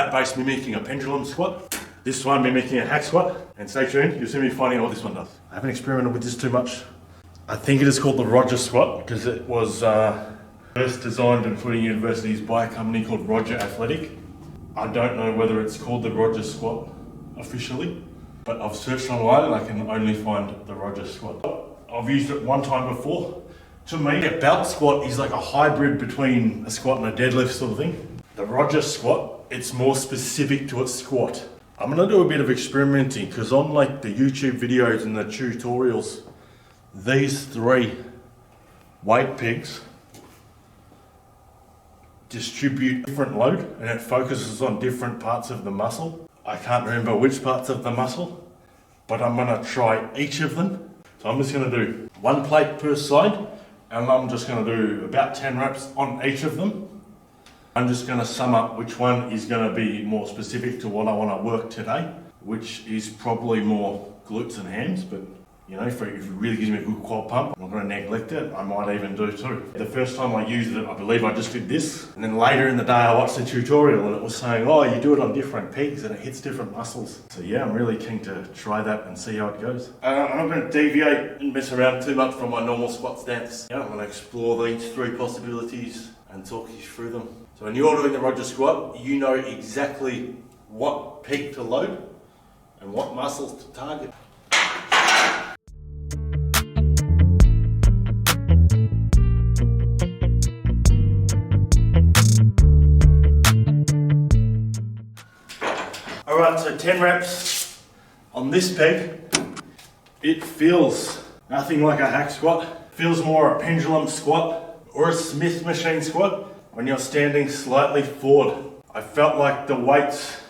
That base mimicking a pendulum squat. This one mimicking a hack squat. And stay tuned, you'll see me finding out what this one does. I haven't experimented with this too much. I think it is called the Roger squat because it was first designed and put in universities by a company called Roger Athletic. I don't know whether it's called the Roger squat officially, but I've searched online and I can only find the Roger squat. I've used it one time before. To me, a belt squat is like a hybrid between a squat and a deadlift sort of thing. The Roger squat, it's more specific to its squat. I'm gonna do a bit of experimenting because on like the YouTube videos and the tutorials, these three weight pegs distribute different load and it focuses on different parts of the muscle. I can't remember which parts of the muscle, but I'm gonna try each of them. So I'm just gonna do one plate per side and I'm just gonna do about 10 reps on each of them. I'm just gonna sum up which one is gonna be more specific to what I wanna work today, which is probably more glutes and hams, but you know, if it really gives me a good quad pump, I'm not going to neglect it. I might even do too. The first time I used it, I believe I just did this. And then later in the day, I watched the tutorial and it was saying, oh, you do it on different pegs and it hits different muscles. So yeah, I'm really keen to try that and see how it goes. I'm not going to deviate and mess around too much from my normal squat stance. Yeah, I'm going to explore these three possibilities and talk you through them. So when you're doing the Roger squat, you know exactly what peg to load and what muscles to target. Alright, so 10 reps on this peg. It feels nothing like a hack squat. It feels more a pendulum squat or a Smith machine squat when you're standing slightly forward. I felt like the weights,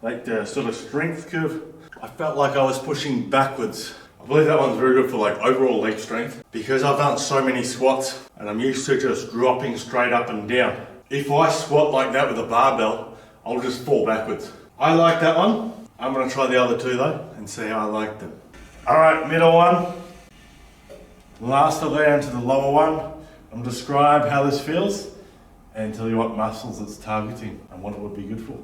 like the sort of strength curve, I felt like I was pushing backwards. I believe that one's very good for like overall leg strength because I've done so many squats and I'm used to just dropping straight up and down. If I squat like that with a barbell, I'll just fall backwards. I like that one. I'm going to try the other two though and see how I like them. Alright, middle one. Last I'll go down to the lower one and describe how this feels and tell you what muscles it's targeting and what it would be good for.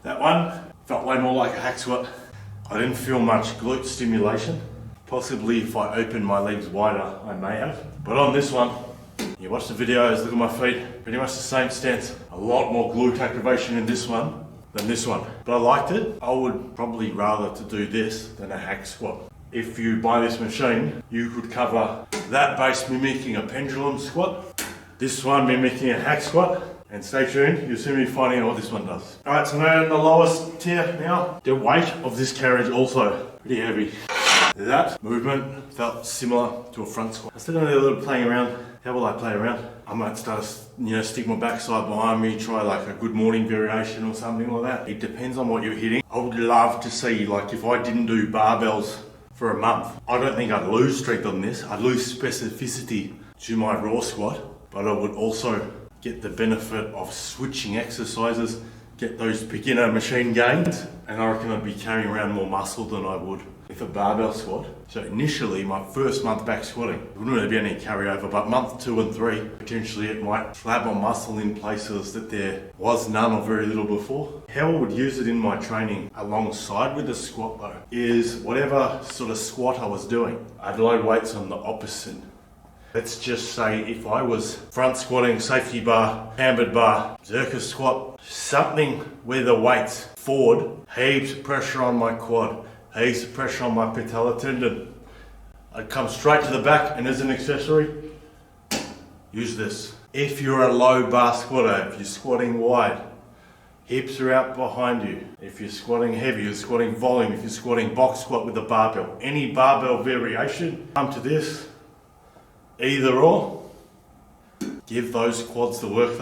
That one felt way more like a hack squat. I didn't feel much glute stimulation. Possibly if I opened my legs wider, I may have. But on this one, you watch the videos, look at my feet, pretty much the same stance. A lot more glute activation in this one than this one. But I liked it. I would probably rather to do this than a hack squat. If you buy this machine, you could cover that base mimicking a pendulum squat, this one mimicking a hack squat, and stay tuned, you'll see me finding out what this one does. Alright, so now in the lowest tier now. The weight of this carriage also pretty heavy. That movement felt similar to a front squat. I'm still gonna do a little playing around. How will I play around? I might start, stick my backside behind me, try like a good morning variation or something like that. It depends on what you're hitting. I would love to see, like if I didn't do barbells for a month, I don't think I'd lose strength on this. I'd lose specificity to my raw squat, but I would also get the benefit of switching exercises, get those beginner machine gains, and I reckon I'd be carrying around more muscle than I would with a barbell squat. So initially, my first month back squatting, there wouldn't really be any carryover, but month 2 and 3, potentially it might slab on muscle in places that there was none or very little before. How I would use it in my training alongside with the squat though, is whatever sort of squat I was doing, I'd load weights on the opposite. Let's just say if I was front squatting, safety bar, hammered bar, zircus squat, something where the weight's forward, heaps of pressure on my quad, heaps of pressure on my patella tendon. I'd come straight to the back and as an accessory, use this. If you're a low bar squatter, if you're squatting wide, hips are out behind you. If you're squatting heavy, you're squatting volume, if you're squatting box squat with a barbell, any barbell variation, come to this. Either or, give those quads the work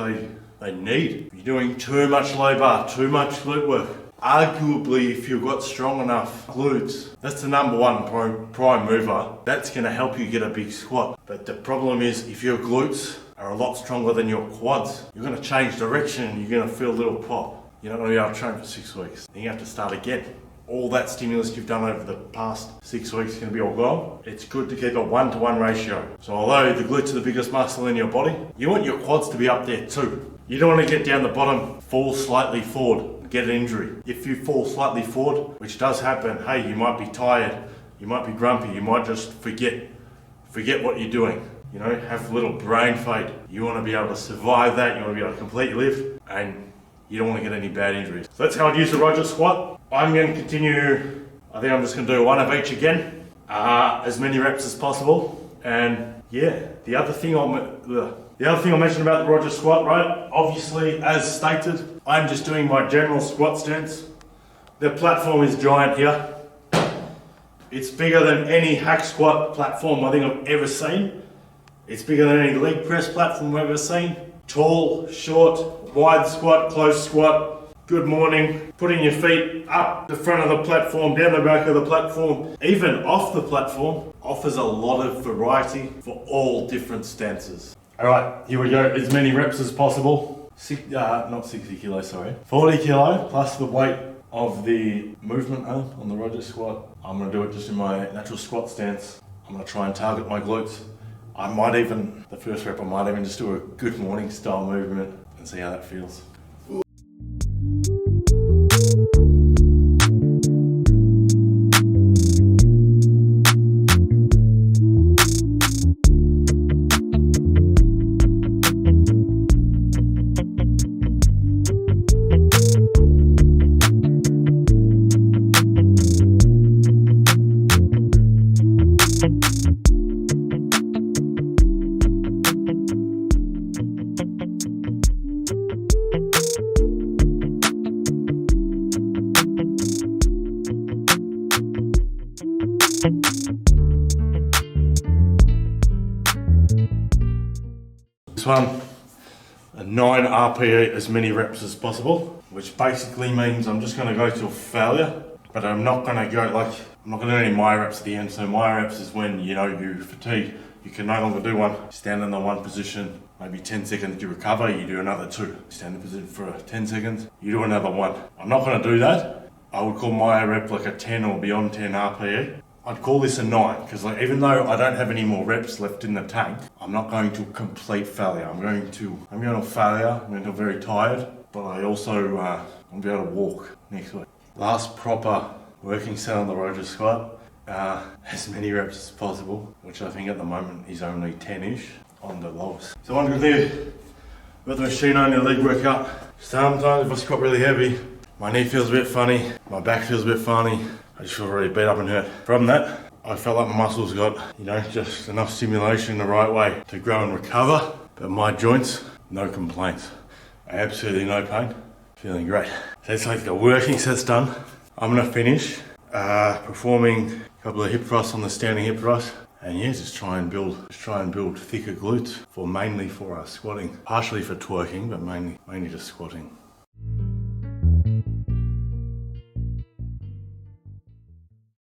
they need. If you're doing too much low bar, too much glute work, arguably if you've got strong enough glutes, that's the number one prime mover. That's gonna help you get a big squat. But the problem is if your glutes are are a lot stronger than your quads. You're going to change direction and you're going to feel a little pop. You're not going to be able to train for 6 weeks. Then you have to start again. All that stimulus you've done over the past 6 weeks is going to be all gone. It's good to keep a 1-to-1 ratio. So although the glutes are the biggest muscle in your body, you want your quads to be up there too. You don't want to get down the bottom, fall slightly forward, get an injury. If you fall slightly forward, which does happen, hey, you might be tired, you might be grumpy, you might just forget what you're doing. You know, have a little brain fade. You want to be able to survive that, you want to be able to complete your lift, and you don't want to get any bad injuries. So that's how I'd use the Roger squat. I'm going to continue, I think I'm just going to do one of each again, as many reps as possible. And yeah, the other thing I'll mention about the Roger squat, right? Obviously, as stated, I'm just doing my general squat stance. The platform is giant here. It's bigger than any hack squat platform I think I've ever seen. It's bigger than any leg press platform I've ever seen. Tall, short, wide squat, close squat. Good morning. Putting your feet up the front of the platform, down the back of the platform, even off the platform, offers a lot of variety for all different stances. All right, here we go. As many reps as possible. Not 60 kilos, sorry. 40 kilo plus the weight of the movement arm on the Roger squat. I'm gonna do it just in my natural squat stance. I'm gonna try and target my glutes. The first rep, I might even just do a good morning style movement and see how that feels. This one, a 9 RPE, as many reps as possible, which basically means I'm just going to go till failure, but I'm not going to do any my reps at the end. So my reps is when you fatigue, you can no longer do one, stand in the one position, maybe 10 seconds you recover, you do another 2, stand in position for 10 seconds, you do another 1. I'm not going to do that. I would call my rep like a 10 or beyond 10 RPE. I'd call this a 9 because even though I don't have any more reps left in the tank, I'm not going to complete failure. I'm going to failure. I'm going to feel very tired, but I also won't be able to walk next week. Last proper working set on the Roger squat, as many reps as possible, which I think at the moment is only 10-ish on the lowest. So one good thing with the machine on your leg workout, sometimes if I squat really heavy, my knee feels a bit funny, my back feels a bit funny, I just feel really beat up and hurt. From that, I felt like my muscles got, just enough stimulation in the right way to grow and recover. But my joints, no complaints. Absolutely no pain. Feeling great. So that's like the working set's done. I'm gonna finish performing a couple of hip thrusts on the standing hip thrust. And yeah, just try and build thicker glutes mainly for squatting. Partially for twerking, but mainly just squatting.